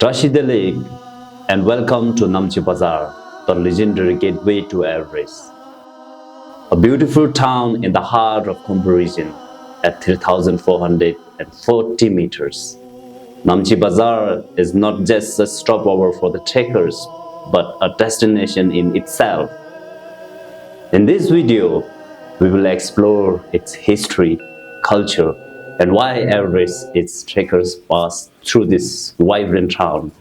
Lake, and welcome to Namche Bazaar, the legendary gateway to Everest. A beautiful town in the heart of Khumbu region at 3440 meters. Namche Bazaar is not just a stopover for the trekkers, but a destination in itself. In this video, we will explore its history, culture, and why Everest its trekkers pass through this vibrant town.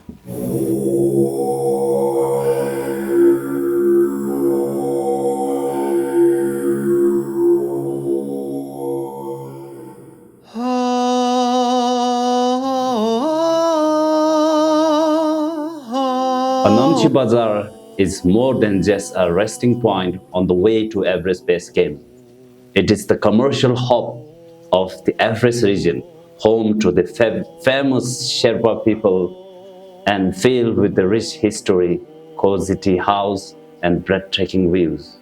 Namche Bazaar is more than just a resting point on the way to Everest Base Camp. It is the commercial hub of the Everest region, home to the famous Sherpa people and filled with the rich history, cozy tea house, and breathtaking views.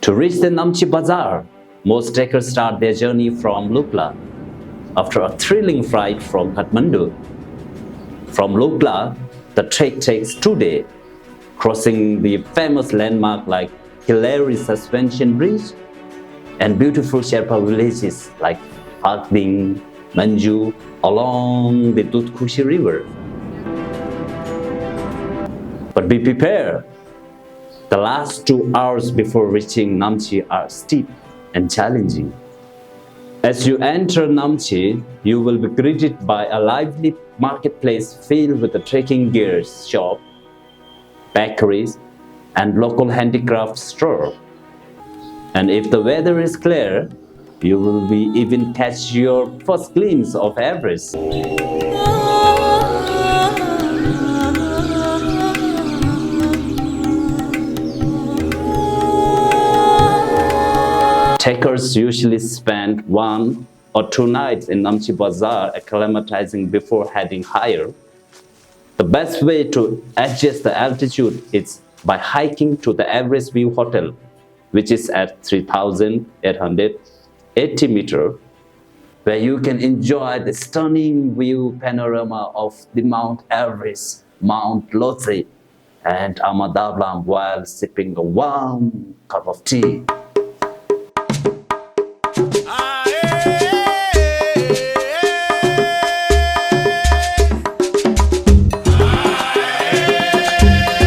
To reach the Namche Bazaar, most trekkers start their journey from Lukla. After a thrilling flight from Kathmandu, from Lukla, the trek takes 2 days, crossing the famous landmark like hilarious suspension bridge and beautiful Sherpa villages like Phakding, monju along the Dudh Koshi river. But be prepared. The last 2 hours before reaching Namche are steep and challenging. As you enter Namche, you will be greeted by a lively marketplace filled with the trekking gear shop, bakeries, and local handicraft store. And if the weather is clear, you will be even catch your first glimpse of Everest. Trekkers usually spend 1 or 2 nights in Namche Bazaar acclimatizing before heading higher. The best way to adjust the altitude is by hiking to the Everest View Hotel, which is at 3880 meters, where you can enjoy the stunning view panorama of the Mount Everest, Mount Lhotse, and Ahmedabad while sipping a warm cup of tea.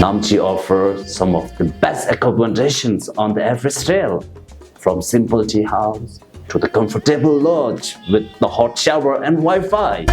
Namche offers some of the best accommodations on the Everest Trail, from simple tea house to the comfortable lodge with the hot shower and Wi-Fi.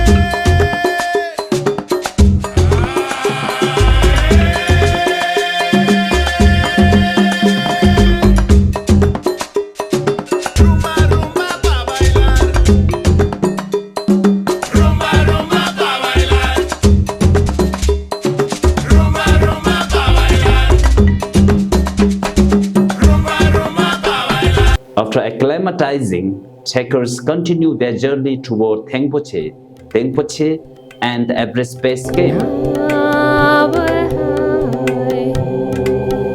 After acclimatizing, trekkers continue their journey toward Bhote and the Everest Base Camp.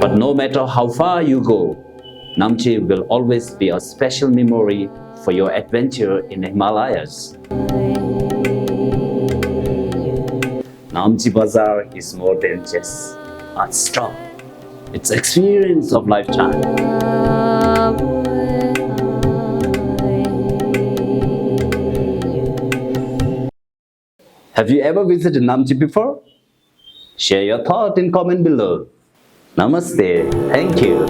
But no matter how far you go, Namche will always be a special memory for your adventure in the Himalayas. Namche Bazaar is more than just a stop. It's an experience of lifetime. Have you ever visited Namche before? Share your thought in comment below. Namaste. Thank you.